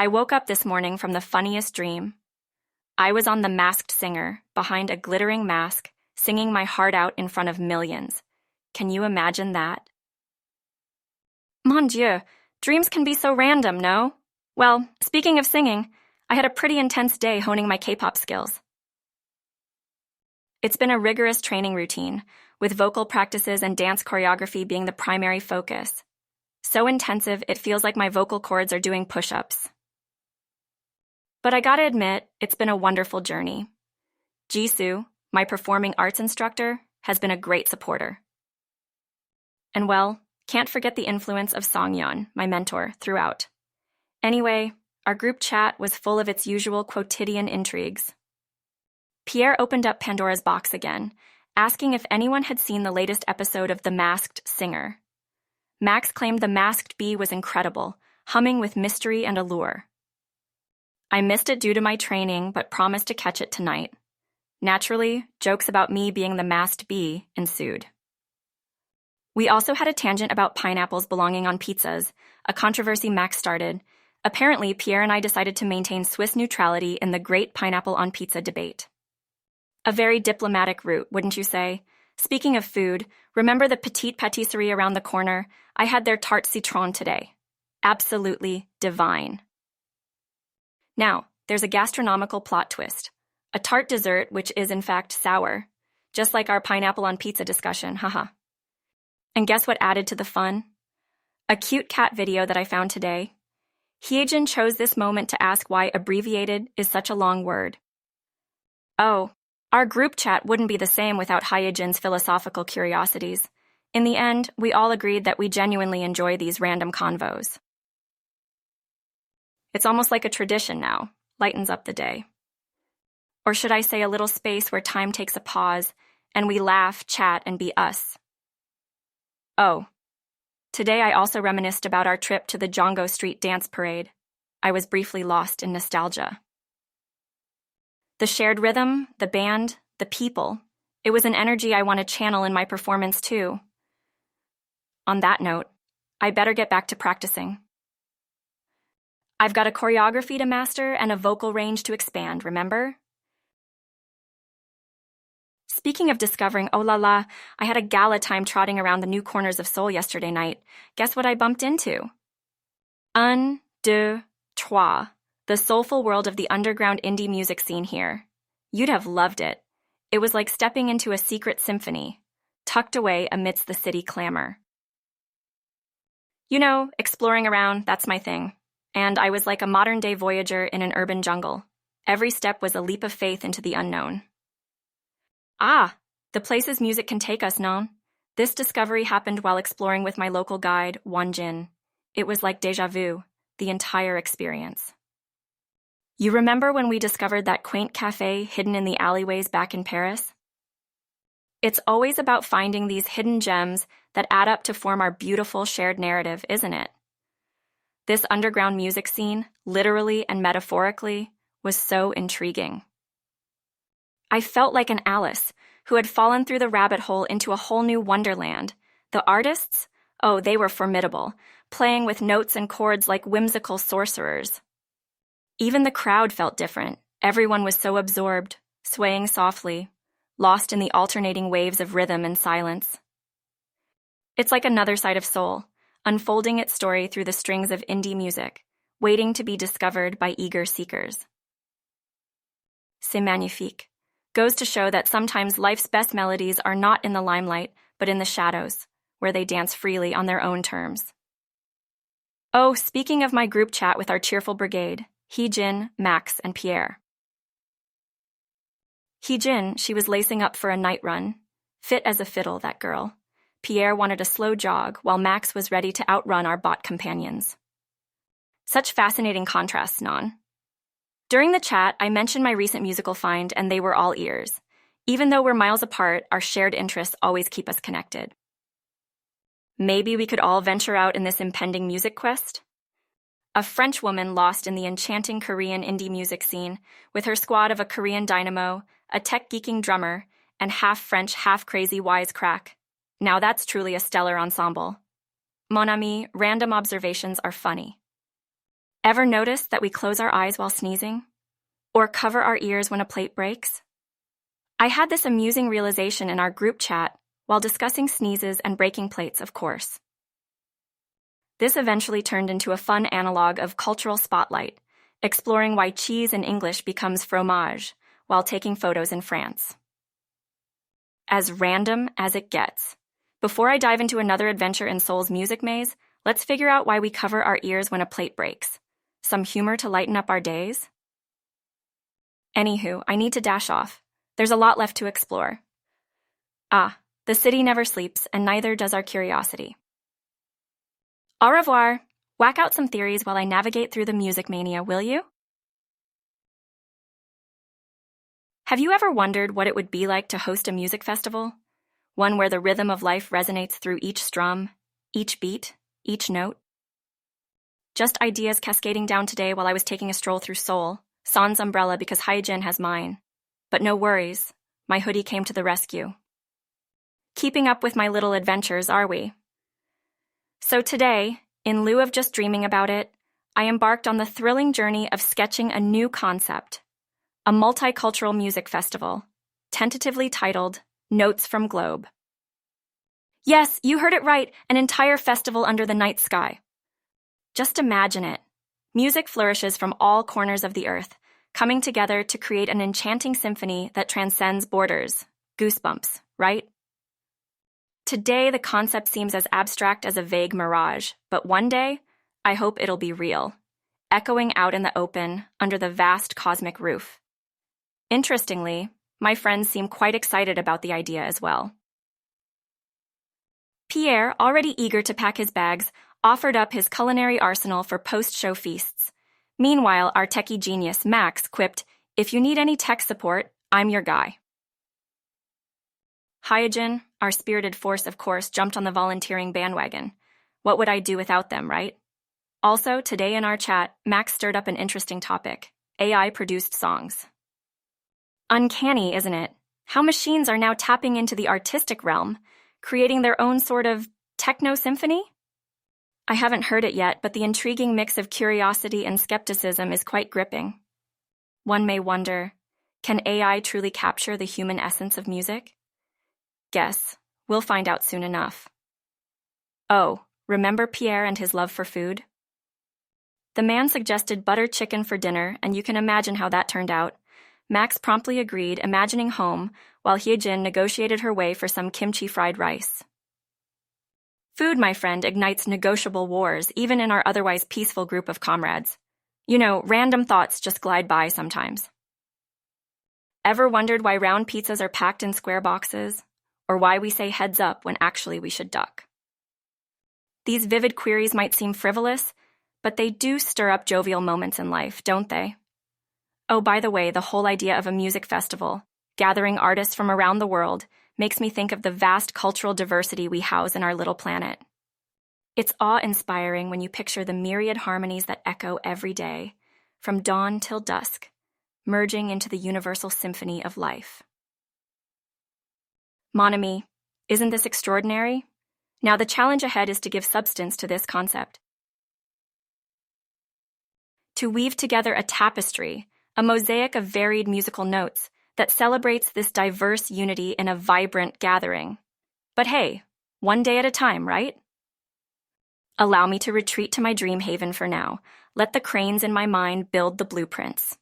I woke up this morning from the funniest dream. I was on The Masked Singer, behind a glittering mask, singing my heart out in front of millions. Can you imagine that? Mon Dieu, dreams can be so random, no? Well, speaking of singing, I had a pretty intense day honing my K-pop skills. It's been a rigorous training routine, with vocal practices and dance choreography being the primary focus. So intensive, it feels like my vocal cords are doing push-ups. But I gotta admit, it's been a wonderful journey. Jisoo, my performing arts instructor, has been a great supporter. And well, can't forget the influence of Songyeon, my mentor, throughout. Anyway, our group chat was full of its usual quotidian intrigues. Pierre opened up Pandora's box again, asking if anyone had seen the latest episode of The Masked Singer. Max claimed the masked bee was incredible, humming with mystery and allure. I missed it due to my training, but promised to catch it tonight. Naturally, jokes about me being the masked bee ensued. We also had a tangent about pineapples belonging on pizzas, a controversy Max started. Apparently, Pierre and I decided to maintain Swiss neutrality in the great pineapple on pizza debate. A very diplomatic route, wouldn't you say? Speaking of food, remember the petite pâtisserie around the corner? I had their tarte citron today. Absolutely divine. Now, there's a gastronomical plot twist. A tart dessert which is in fact sour, just like our pineapple on pizza discussion, haha. And guess what added to the fun? A cute cat video that I found today. Hyejin chose this moment to ask why abbreviated is such a long word. Oh, our group chat wouldn't be the same without Hyejin's philosophical curiosities. In the end, we all agreed that we genuinely enjoy these random convos. It's almost like a tradition now, lightens up the day. Or should I say a little space where time takes a pause, and we laugh, chat, and be us. Oh, today I also reminisced about our trip to the Jongo Street Dance Parade. I was briefly lost in nostalgia. The shared rhythm, the band, the people, it was an energy I want to channel in my performance too. On that note, I better get back to practicing. I've got a choreography to master and a vocal range to expand, remember? Speaking of discovering, oh la la, I had a gala time trotting around the new corners of Seoul yesterday night. Guess what I bumped into? Un, deux, trois. The soulful world of the underground indie music scene here. You'd have loved it. It was like stepping into a secret symphony, tucked away amidst the city clamor. You know, exploring around, that's my thing. And I was like a modern-day voyager in an urban jungle. Every step was a leap of faith into the unknown. Ah, the places music can take us, non? This discovery happened while exploring with my local guide, Wonjin. It was like déjà vu, the entire experience. You remember when we discovered that quaint cafe hidden in the alleyways back in Paris? It's always about finding these hidden gems that add up to form our beautiful shared narrative, isn't it? This underground music scene, literally and metaphorically, was so intriguing. I felt like an Alice who had fallen through the rabbit hole into a whole new wonderland. The artists? Oh, they were formidable, playing with notes and chords like whimsical sorcerers. Even the crowd felt different. Everyone was so absorbed, swaying softly, lost in the alternating waves of rhythm and silence. It's like another side of Seoul, unfolding its story through the strings of indie music, waiting to be discovered by eager seekers. C'est magnifique. Goes to show that sometimes life's best melodies are not in the limelight, but in the shadows, where they dance freely on their own terms. Oh, speaking of my group chat with our cheerful brigade, Hyejin, Max, and Pierre. Hyejin, she was lacing up for a night run. Fit as a fiddle, that girl. Pierre wanted a slow jog, while Max was ready to outrun our bot companions. Such fascinating contrasts, non? During the chat, I mentioned my recent musical find, and they were all ears. Even though we're miles apart, our shared interests always keep us connected. Maybe we could all venture out in this impending music quest? A French woman lost in the enchanting Korean indie music scene, with her squad of a Korean dynamo, a tech-geeking drummer, and half-French, half-crazy wisecrack. Now that's truly a stellar ensemble. Mon ami, random observations are funny. Ever notice that we close our eyes while sneezing? Or cover our ears when a plate breaks? I had this amusing realization in our group chat while discussing sneezes and breaking plates, of course. This eventually turned into a fun analog of cultural spotlight, exploring why cheese in English becomes fromage while taking photos in France. As random as it gets. Before I dive into another adventure in Seoul's music maze, let's figure out why we cover our ears when a plate breaks. Some humor to lighten up our days? Anywho, I need to dash off. There's a lot left to explore. The city never sleeps, and neither does our curiosity. Au revoir. Whack out some theories while I navigate through the music mania, will you? Have you ever wondered what it would be like to host a music festival? One where the rhythm of life resonates through each strum, each beat, each note? Just ideas cascading down today while I was taking a stroll through Seoul, sans umbrella because Hyejin has mine. But no worries, my hoodie came to the rescue. Keeping up with my little adventures, are we? So today, in lieu of just dreaming about it, I embarked on the thrilling journey of sketching a new concept, a multicultural music festival, tentatively titled Notes from Globe. Yes, you heard it right, an entire festival under the night sky. Just imagine it. Music flourishes from all corners of the earth, coming together to create an enchanting symphony that transcends borders. Goosebumps, right? Today, the concept seems as abstract as a vague mirage, but one day, I hope it'll be real, echoing out in the open under the vast cosmic roof. Interestingly, my friends seem quite excited about the idea as well. Pierre, already eager to pack his bags, offered up his culinary arsenal for post-show feasts. Meanwhile, our techie genius, Max, quipped, "If you need any tech support, I'm your guy." Hyejin, our spirited force, of course, jumped on the volunteering bandwagon. What would I do without them, right? Also, today in our chat, Max stirred up an interesting topic: AI-produced songs. Uncanny, isn't it? How machines are now tapping into the artistic realm, creating their own sort of techno-symphony? I haven't heard it yet, but the intriguing mix of curiosity and skepticism is quite gripping. One may wonder, can AI truly capture the human essence of music? Guess, we'll find out soon enough. Oh, remember Pierre and his love for food? The man suggested butter chicken for dinner, and you can imagine how that turned out. Max promptly agreed, imagining home, while Hyejin negotiated her way for some kimchi fried rice. Food, my friend, ignites negotiable wars, even in our otherwise peaceful group of comrades. You know, random thoughts just glide by sometimes. Ever wondered why round pizzas are packed in square boxes? Or why we say heads up when actually we should duck? These vivid queries might seem frivolous, but they do stir up jovial moments in life, don't they? Oh, by the way, the whole idea of a music festival, gathering artists from around the world, makes me think of the vast cultural diversity we house in our little planet. It's awe-inspiring when you picture the myriad harmonies that echo every day, from dawn till dusk, merging into the universal symphony of life. Mon ami, isn't this extraordinary? Now the challenge ahead is to give substance to this concept. To weave together a tapestry, a mosaic of varied musical notes that celebrates this diverse unity in a vibrant gathering. But hey, one day at a time, right? Allow me to retreat to my dream haven for now. Let the cranes in my mind build the blueprints.